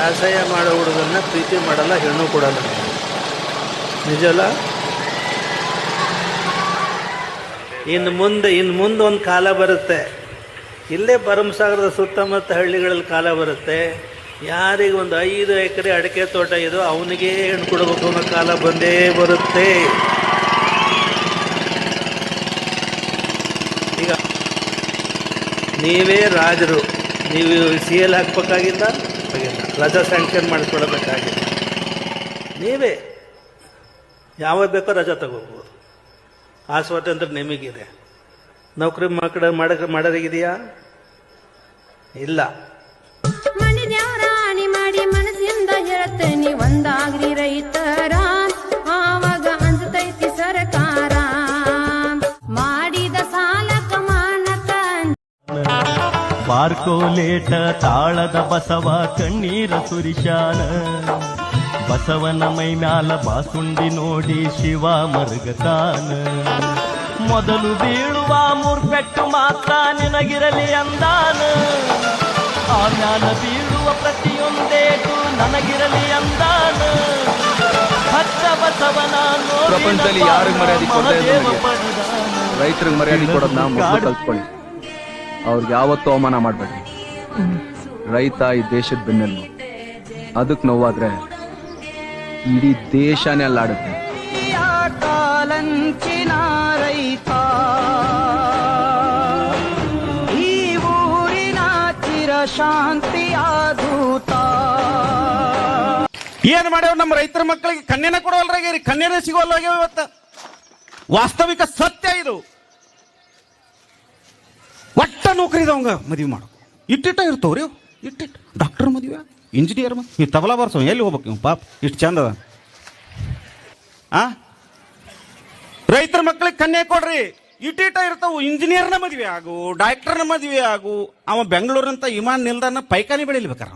ಅಸಹ್ಯ ಮಾಡೋ ಹುಡುಗನ್ನ ಪ್ರೀತಿ ಮಾಡಲ್ಲ, ಹೆಣ್ಣು ಕೊಡಲ್ಲ. ನಿಜಲ್ಲ? ಇನ್ನು ಮುಂದೆ ಒಂದು ಕಾಲ ಬರುತ್ತೆ, ಇಲ್ಲೇ ಭರಮಸಾಗರದ ಸುತ್ತಮುತ್ತ ಹಳ್ಳಿಗಳಲ್ಲಿ ಕಾಲ ಬರುತ್ತೆ, ಯಾರಿಗೆ ಒಂದು 5 ಎಕರೆ ಅಡಿಕೆ ತೋಟ ಇದೋ ಅವನಿಗೆ ಹೆಣ್ಣು ಕೊಡಬೇಕು ಅನ್ನೋ ಕಾಲ ಬಂದೇ ಬರುತ್ತೆ. ಈಗ ನೀವೇ ರಾಜರು, ನೀವು CL ಹಾಕ್ಬೇಕಾಗಿಲ್ಲ, ರಜಾ ಸ್ಯಾಂಕ್ಷನ್ ಮಾಡಿಸ್ಕೊಳ್ಬೇಕಾಗಿಲ್ಲ. ನೀವೇ ಯಾವಾಗ ಬೇಕೋ ರಜಾ ತಗೋಬೋದು. ಆ ಸ್ವಾತಂತ್ರ್ಯ ನಿಮಗಿದೆ. ನೌಕರಿ ಮಾಡೋರಿಗಿದೆಯಾ? ಇಲ್ಲ. ಮಣಿದ್ಯಾವರಾಣಿ ಮಾಡಿ ಮನಸ್ಸಿಂದ ಹೇಳ್ತೇನೆ, ಒಂದಾಗ್ರಿ ರೈತರ, ಆವಾಗ ಅಂಜತೈತಿ ಸರ್ಕಾರ. ಮಾಡಿದ ಸಾಲಕ ಮಾನಕ ಬಾರ್ಕೋಲೇಟ ತಾಳದ ಬಸವ ಕಣ್ಣೀರ ಸುರಿಶಾನ. ಬಸವನ ಮೈ ಮ್ಯಾಲ ಬಾಸುಂಡಿ ನೋಡಿ ಶಿವ ಮರುಗತಾನ. ಮೊದಲು ಬೀಳುವ ಮೂರ್ಪೆಟ್ಟು ಮಾತ್ರ ನಿನಗಿರಲಿ ಅಂದಾನ. ಆಮ್ಯಾಲ ಬೀಳುವ ಪ್ರತಿಯೊಂದೇಟು ನನಗಿರಲಿ ಅಂದಾನ. ಹಚ್ಚ ಬಸವನ ಪ್ರಪಂಚದಲ್ಲಿ ಯಾರಿಗೆ ಮರ್ಯಾದೆ ಕೊಡದೆ ರೈತರಿಗೆ ಮರ್ಯಾದೆ ಕೊಡೋದನ್ನ ಮೊದಲು ಕಲ್ತ್ಕೊಳ್ಳಿ. ಅವ್ರಿಗೆ ಯಾವತ್ತೂ ಅವಮಾನ ಮಾಡ್ಬೇಡ್ರಿ. ರೈತ ಈ ದೇಶದ ಬೆನ್ನೆಲುಬು. ಅದಕ್ಕೆ ನೋವಾದ್ರೆ ಇಡೀ ದೇಶನೇ ಅಲ್ಲಾಡುತ್ತೆ. ಕಾಲಂಚಿನ ರೈತ ಈ ಊರಿನ ಚಿರ ಶಾಂತಿಯ ದೂತ. ಏನ್ ಮಾಡ್ಯಾವ ನಮ್ಮ ರೈತರ ಮಕ್ಕಳಿಗೆ? ಕನ್ಯೆನ ಕೊಡವಲ್ರಾಗ್ಯಾರಿ, ಕನ್ಯೆನೇ ಸಿಗೋಲ್ಲಾಗ್ಯಾವ. ಇವತ್ತ ವಾಸ್ತವಿಕ ಸತ್ಯ ಇದು. ಒಟ್ಟ ನೌಕರಿ ಇದಾವಂಗ ಮದುವೆ ಮಾಡೋ ಇಟ್ಟಿಟ್ಟ ಇರ್ತವ್ರಿ. ಇಟ್ಟಿಟ್ಟು ಡಾಕ್ಟರ್ ಮದುವೆ, ಇಂಜಿನಿಯರ್ ನೀವು ತಬಲಾ ಬರ್ಸೋ ಎಲ್ಲಿ ಹೋಗ್ಬೇಕು ನೀವು? ಪಾಪ ಇಷ್ಟು ಚಂದ ಅದ. ರೈತರ ಮಕ್ಕಳಿಗೆ ಕನ್ಯೆ ಕೊಡ್ರಿ, ಇಟ್ಟಿಟ್ಟ ಇರ್ತಾವು. ಇಂಜಿನಿಯರ್ನ ಮದುವೆ ಆಗು, ಡಾಕ್ಟರ್ನ ಮದುವೆ ಆಗು. ಅವ ಬೆಂಗಳೂರಂತ ವಿಮಾನ ನಿಲ್ದಾಣ ಪೈಖಾನಿ ಬೆಳಿಲಿಬೇಕಾರ.